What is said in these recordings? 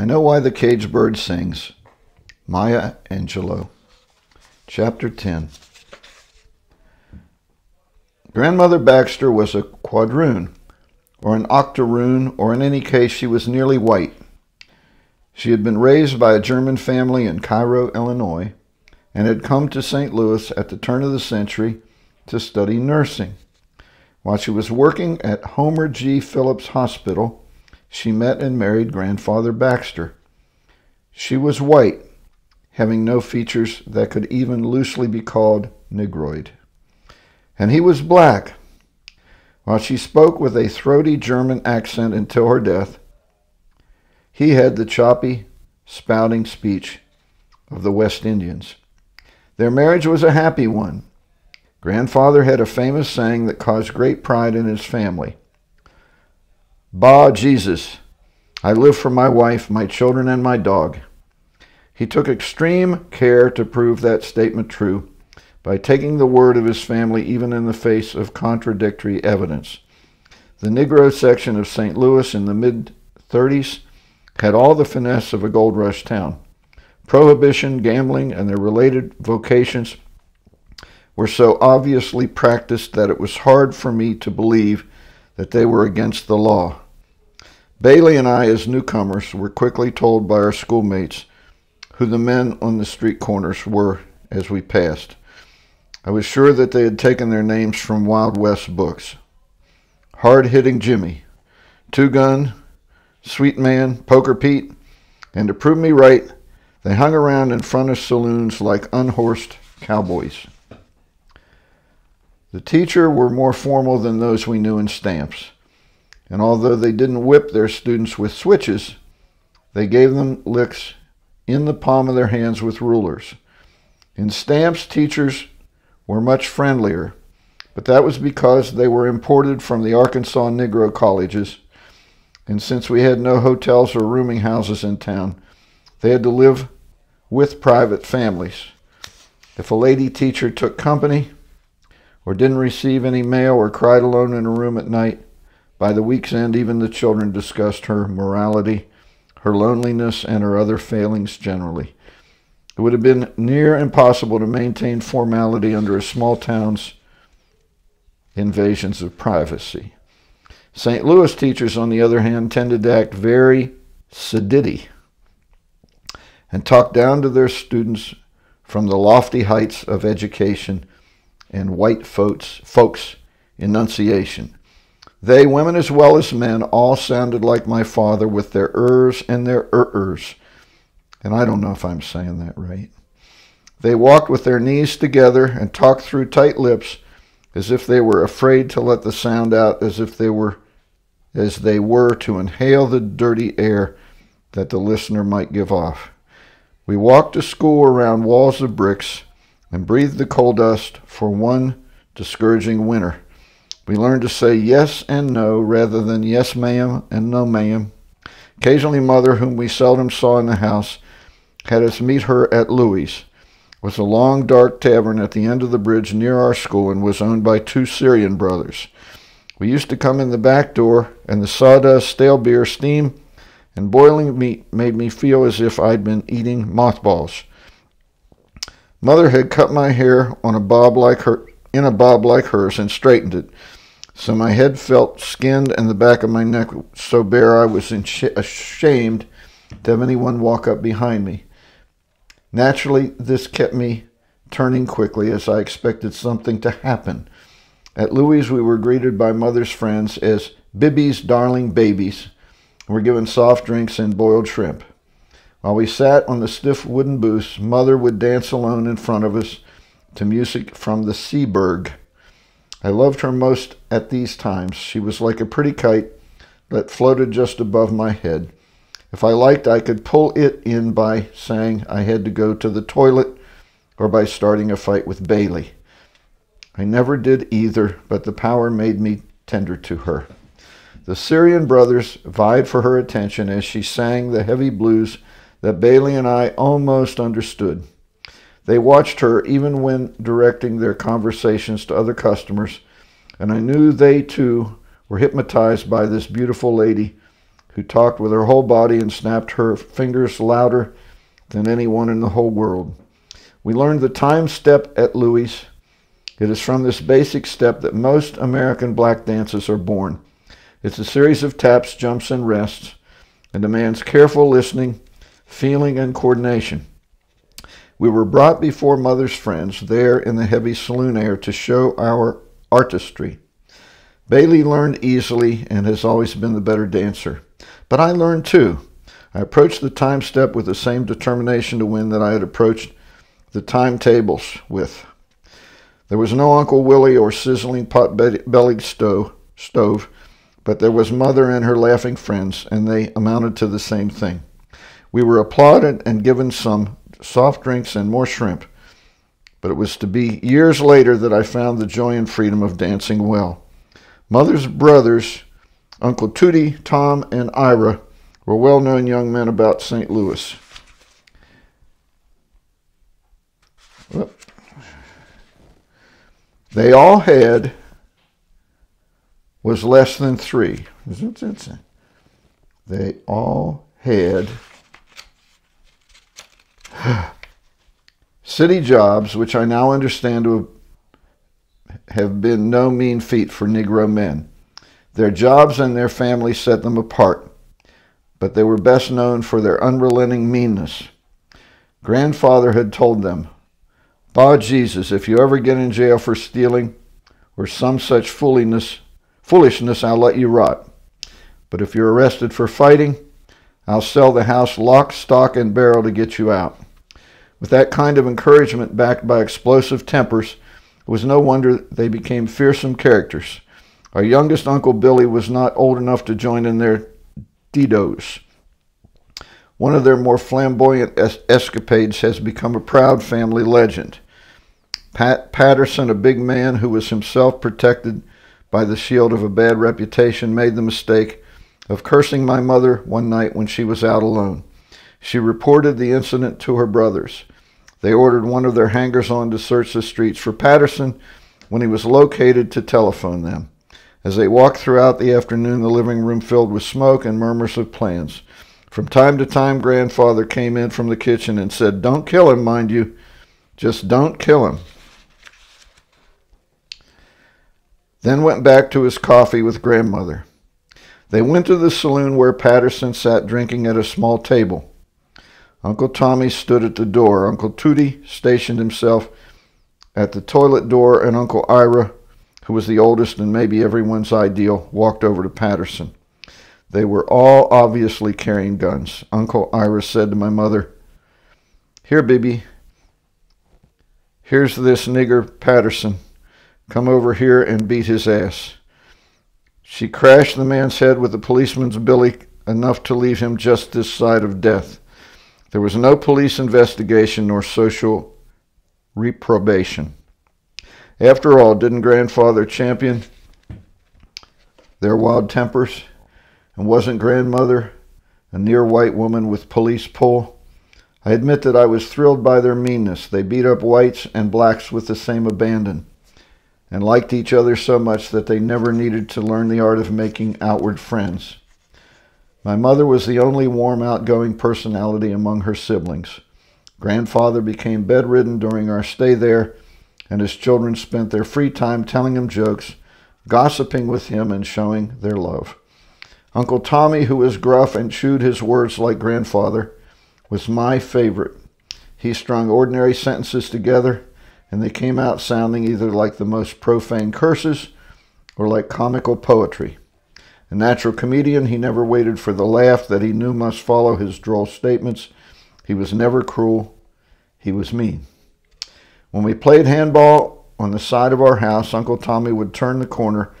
I Know Why the Caged Bird Sings. Maya Angelou. Chapter 10. Grandmother Baxter was a quadroon, or an octoroon, or in any case she was nearly white. She had been raised by a German family in Cairo, Illinois, and had come to St. Louis at the turn of the century to study nursing. While she was working at Homer G. Phillips Hospital, she met and married Grandfather Baxter. She was white, having no features that could even loosely be called negroid. And he was black. While she spoke with a throaty German accent until her death, he had the choppy, spouting speech of the West Indians. Their marriage was a happy one. Grandfather had a famous saying that caused great pride in his family. "Bah, Jesus, I live for my wife, my children, and my dog." He took extreme care to prove that statement true by taking the word of his family even in the face of contradictory evidence. The Negro section of St. Louis in the mid-30s had all the finesse of a gold rush town. Prohibition, gambling, and their related vocations were so obviously practiced that it was hard for me to believe that they were against the law. Bailey and I, as newcomers, were quickly told by our schoolmates who the men on the street corners were as we passed. I was sure that they had taken their names from Wild West books. Hard-hitting Jimmy, Two-Gun, Sweet Man, Poker Pete, and to prove me right, they hung around in front of saloons like unhorsed cowboys. The teachers were more formal than those we knew in Stamps, and although they didn't whip their students with switches, they gave them licks in the palm of their hands with rulers. In Stamps, teachers were much friendlier, but that was because they were imported from the Arkansas Negro colleges, and since we had no hotels or rooming houses in town, they had to live with private families. If a lady teacher took company, or didn't receive any mail, or cried alone in a room at night, by the week's end even the children discussed her morality, her loneliness, and her other failings generally. It would have been near impossible to maintain formality under a small town's invasions of privacy. St. Louis teachers, on the other hand, tended to act very sedity and talk down to their students from the lofty heights of education and white folks' enunciation. They, women as well as men, all sounded like my father with their ers and their ers. And I don't know if I'm saying that right. They walked with their knees together and talked through tight lips as if they were afraid to let the sound out, as they were to inhale the dirty air that the listener might give off. We walked to school around walls of bricks and breathed the coal dust for one discouraging winter. We learned to say yes and no rather than yes ma'am and no ma'am. Occasionally Mother, whom we seldom saw in the house, had us meet her at Louis'. It was a long, dark tavern at the end of the bridge near our school and was owned by two Syrian brothers. We used to come in the back door, and the sawdust, stale beer, steam, and boiling meat made me feel as if I'd been eating mothballs. Mother had cut my hair in a bob like hers and straightened it, so my head felt skinned and the back of my neck so bare I was ashamed to have anyone walk up behind me. Naturally, this kept me turning quickly as I expected something to happen. At Louis', we were greeted by Mother's friends as Bibby's darling babies and were given soft drinks and boiled shrimp. While we sat on the stiff wooden booths, Mother would dance alone in front of us to music from the Seaberg. I loved her most at these times. She was like a pretty kite that floated just above my head. If I liked, I could pull it in by saying I had to go to the toilet or by starting a fight with Bailey. I never did either, but the power made me tender to her. The Syrian brothers vied for her attention as she sang the heavy blues that Bailey and I almost understood. They watched her even when directing their conversations to other customers, and I knew they too were hypnotized by this beautiful lady who talked with her whole body and snapped her fingers louder than anyone in the whole world. We learned the time step at Louis. It is from this basic step that most American black dances are born. It's a series of taps, jumps, and rests, and demands careful listening, feeling, and coordination. We were brought before Mother's friends there in the heavy saloon air to show our artistry. Bailey learned easily and has always been the better dancer. But I learned too. I approached the time step with the same determination to win that I had approached the timetables with. There was no Uncle Willie or sizzling pot-bellied stove, but there was Mother and her laughing friends, and they amounted to the same thing. We were applauded and given some soft drinks and more shrimp, but it was to be years later that I found the joy and freedom of dancing well. Mother's brothers, Uncle Tootie, Tom, and Ira, were well-known young men about St. Louis. They all had was less than 3. They all had city jobs, which I now understand to have been no mean feat for Negro men. Their jobs and their families set them apart, but they were best known for their unrelenting meanness. Grandfather had told them, "Bah, Jesus, if you ever get in jail for stealing or some such foolishness, I'll let you rot. But if you're arrested for fighting, I'll sell the house lock, stock, and barrel to get you out." With that kind of encouragement backed by explosive tempers, it was no wonder they became fearsome characters. Our youngest Uncle Billy was not old enough to join in their didos. One of their more flamboyant escapades has become a proud family legend. Pat Patterson, a big man who was himself protected by the shield of a bad reputation, made the mistake of cursing my mother one night when she was out alone. She reported the incident to her brothers. They ordered one of their hangers-on to search the streets for Patterson when he was located to telephone them. As they walked throughout the afternoon, the living room filled with smoke and murmurs of plans. From time to time, Grandfather came in from the kitchen and said, "Don't kill him, mind you. Just don't kill him." Then went back to his coffee with Grandmother. They went to the saloon where Patterson sat drinking at a small table. Uncle Tommy stood at the door. Uncle Tootie stationed himself at the toilet door, and Uncle Ira, who was the oldest and maybe everyone's ideal, walked over to Patterson. They were all obviously carrying guns. Uncle Ira said to my mother, "Here, Bibi, here's this nigger Patterson. Come over here and beat his ass." She crashed the man's head with a policeman's billy, enough to leave him just this side of death. There was no police investigation nor social reprobation. After all, didn't Grandfather champion their wild tempers? And wasn't Grandmother a near white woman with police pull? I admit that I was thrilled by their meanness. They beat up whites and blacks with the same abandon, and liked each other so much that they never needed to learn the art of making outward friends. My mother was the only warm, outgoing personality among her siblings. Grandfather became bedridden during our stay there, and his children spent their free time telling him jokes, gossiping with him, and showing their love. Uncle Tommy, who was gruff and chewed his words like Grandfather, was my favorite. He strung ordinary sentences together, and they came out sounding either like the most profane curses or like comical poetry. A natural comedian, he never waited for the laugh that he knew must follow his droll statements. He was never cruel. He was mean. When we played handball on the side of our house, Uncle Tommy would turn the corner.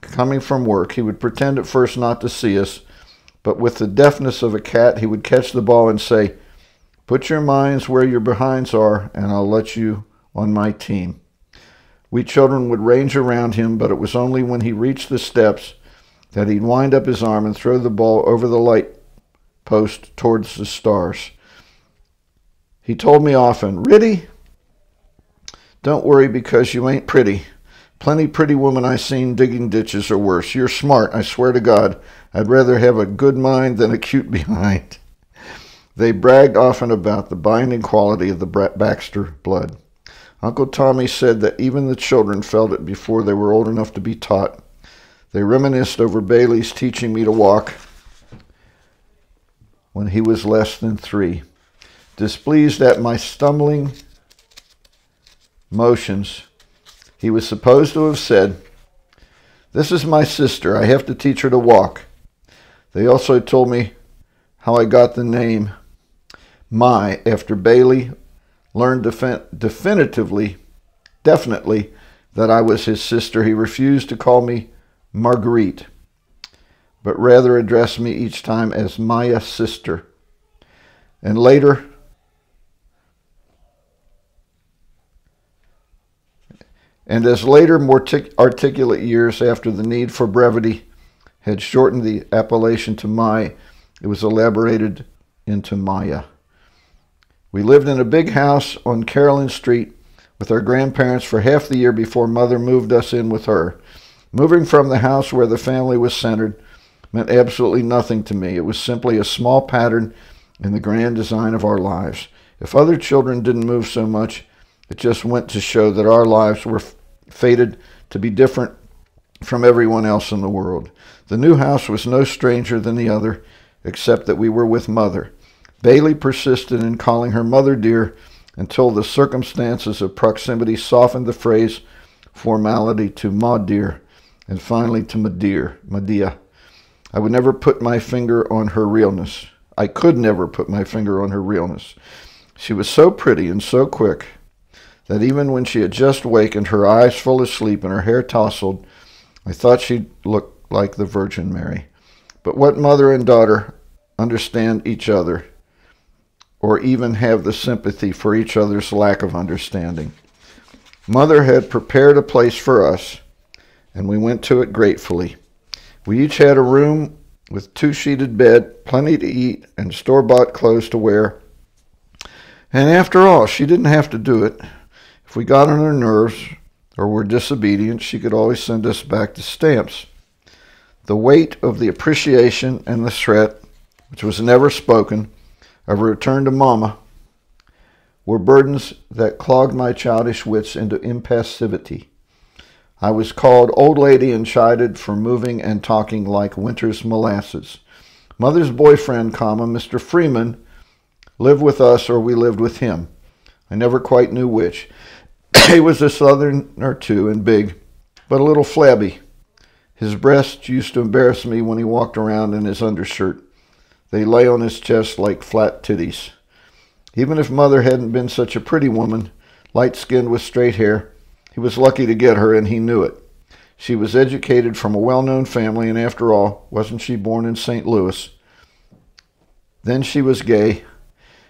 Coming from work, he would pretend at first not to see us, but with the deftness of a cat, he would catch the ball and say, "Put your minds where your behinds are, and I'll let you on my team." We children would range around him, but it was only when he reached the steps that he'd wind up his arm and throw the ball over the light post towards the stars. He told me often, "Riddy, don't worry because you ain't pretty. Plenty pretty women I seen digging ditches or worse. You're smart, I swear to God. I'd rather have a good mind than a cute behind. They bragged often about the binding quality of the Baxter blood. Uncle Tommy said that even the children felt it before they were old enough to be taught. They reminisced over Bailey's teaching me to walk when he was less than 3. Displeased at my stumbling motions, he was supposed to have said, "This is my sister. I have to teach her to walk." They also told me how I got the name Mai after Bailey learned definitely that I was his sister. He refused to call me Marguerite, but rather addressed me each time as Maya sister. And as later, more articulate years after the need for brevity had shortened the appellation to Mai, it was elaborated into Maya. We lived in a big house on Carolyn Street with our grandparents for half the year before Mother moved us in with her. Moving from the house where the family was centered meant absolutely nothing to me. It was simply a small pattern in the grand design of our lives. If other children didn't move so much, it just went to show that our lives were fated to be different from everyone else in the world. The new house was no stranger than the other, except that we were with Mother. Bailey persisted in calling her Mother dear until the circumstances of proximity softened the phrase formality to Ma dear, and finally to Medea. I would never put my finger on her realness. I could never put my finger on her realness. She was so pretty and so quick that even when she had just wakened, her eyes full of sleep and her hair tousled, I thought she looked like the Virgin Mary. But what mother and daughter understand each other, or even have the sympathy for each other's lack of understanding? Mother had prepared a place for us, and we went to it gratefully. We each had a room with 2-sheeted bed, plenty to eat, and store-bought clothes to wear. And after all, she didn't have to do it. If we got on her nerves or were disobedient, she could always send us back to Stamps. The weight of the appreciation and the threat, which was never spoken, of a return to Mama, were burdens that clogged my childish wits into impassivity. I was called old lady and chided for moving and talking like winter's molasses. Mother's boyfriend, Mr. Freeman, lived with us or we lived with him. I never quite knew which. He was a southerner too, and big, but a little flabby. His breasts used to embarrass me when he walked around in his undershirt. They lay on his chest like flat titties. Even if Mother hadn't been such a pretty woman, light-skinned with straight hair, he was lucky to get her, and he knew it. She was educated from a well-known family, and after all, wasn't she born in St. Louis? Then she was gay.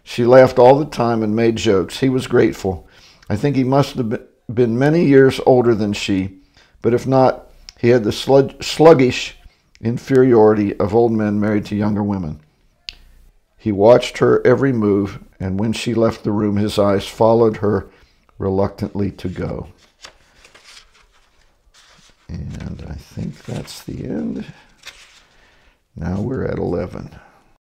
She laughed all the time and made jokes. He was grateful. I think he must have been many years older than she, but if not, he had the sluggish inferiority of old men married to younger women. He watched her every move, and when she left the room, his eyes followed her reluctantly to go. And I think that's the end. Now we're at 11.